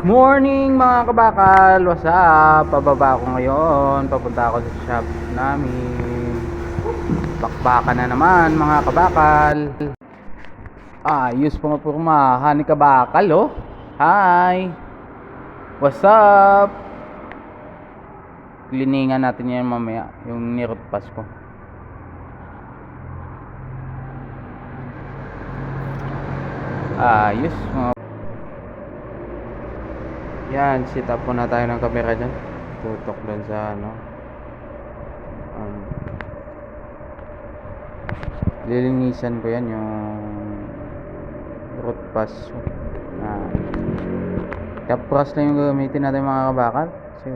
Morning mga kabakal, what's up? Pababa ako ngayon, papunta ako sa shop namin. Bakbakan na naman mga kabakal. Ayos pumapurmahan ni kabakal oh. Hi, what's up? Kliningan natin yan mamaya, yung nirot pass ko. Ayos mga. Yan, sit up muna tayo ng camera dyan. Tutok dun sa ano. Lilinisan ko yan yung root pass. Kapras lang yung gamitin natin mga kabakal. Kasi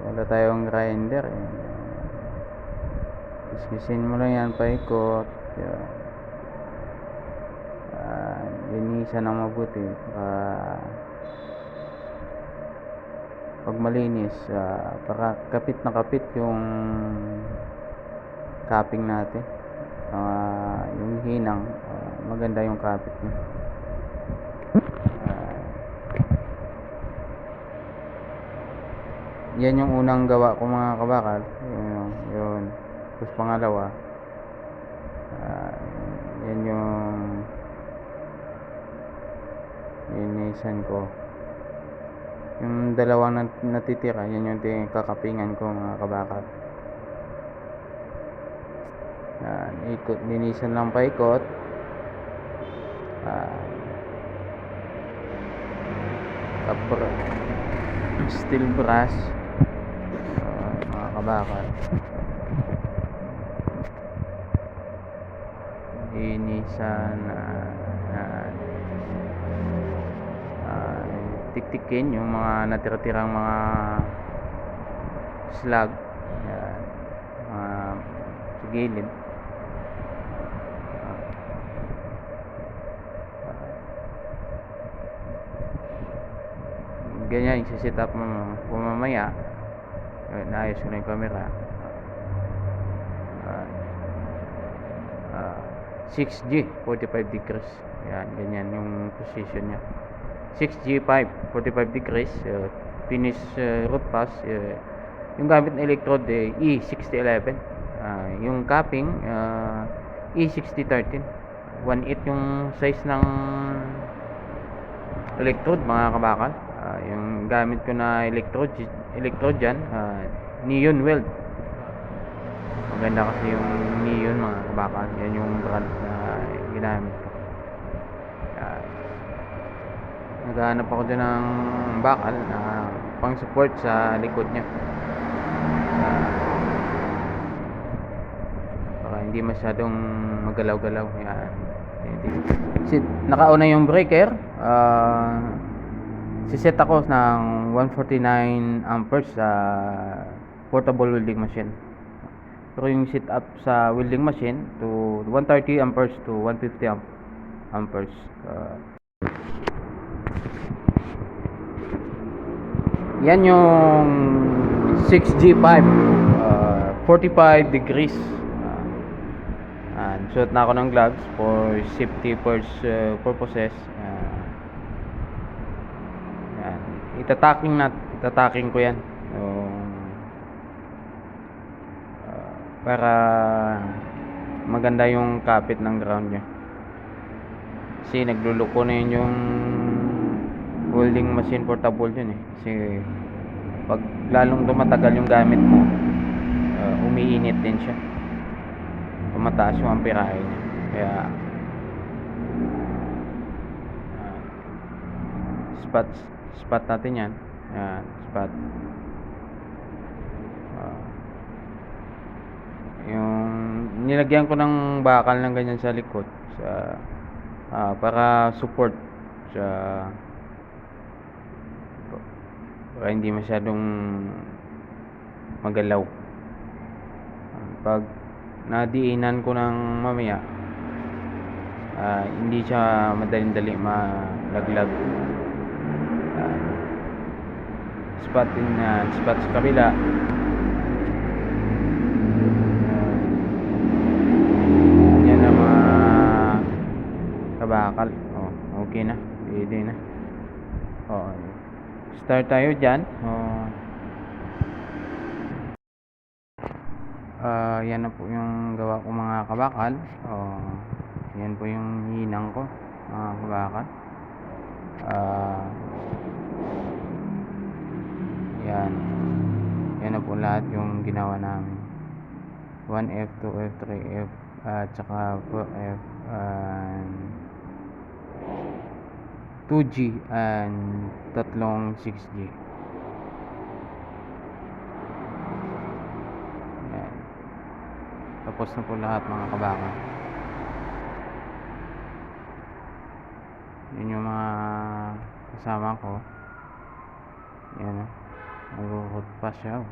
wala tayong grinder eh. Kiskisin mo lang yan, paikot. Linisan ng mabuti pag malinis, para kapit na kapit yung capping natin, yung hinang, maganda yung kapit niya. Yan yung unang gawa ko mga kabakal, yun. Tapos pangalawa, yan yung linisan ko. Yung dalawang natitira, yan yung kakapingan ko mga kabakal. Ikot, linisan lang paikot. Steel brush, mga kabakal. Linisan, tiktikin yung mga natira-tirang mga slag, sa gilid. Ganyan yung set up mo mamaya. Naayos ko na yung camera. 6G 45 degrees. Yan, ganyan yung position nya. 6G5 45 degrees, finish root pass. Yung gamit na electrode E6011, yung capping E6013. 1/8 yung size ng electrode mga kabakal. Yung gamit ko na electrode dyan, Neon Weld. Maganda kasi yung Neon mga kabakal. Yan yung brand na ginamit ko. Naghahanap ako dyan ng bakal na pang support sa likod nya, para hindi masyadong magalaw-galaw. Yan. Nakauna yung breaker. Siset ako ng 149 amperes sa portable welding machine. Pero yung set up sa welding machine to 130 amperes to 150 amperes. Yan yung 6G5, 45 degrees. Suot na ako ng gloves for safety purposes. Yan. Itataking ko yan. Para maganda yung kapit ng ground nya. Kasi nagluluko na yun yung welding machine portable yun eh. Kasi pag lalong tumatagal yung gamit mo, umiinit din siya, tumataas yung amperahe niya. Kaya spot natin yan. Yan, spot. Yung nilagyan ko ng bakal ng ganyan sa likod para support sa, para hindi masyadong magalaw. Pag nadiinan ko ng mamaya, hindi siya madaling-dali malaglag. Spot sa kabila. Yan ang mga kabakal. Okay na, pwede na. Start tayo dyan. Yan na po yung gawa ko mga kabakal. Yan po yung hinang ko mga kabakal. Yan. Yan na po lahat yung ginawa namin. 1F, 2F, 3F, at saka 4F, and 2G, and tatlong 6G. Yan. Tapos na po lahat mga kabakal. Yun yung mga kasama ko. Yan. Nagukot pa siya.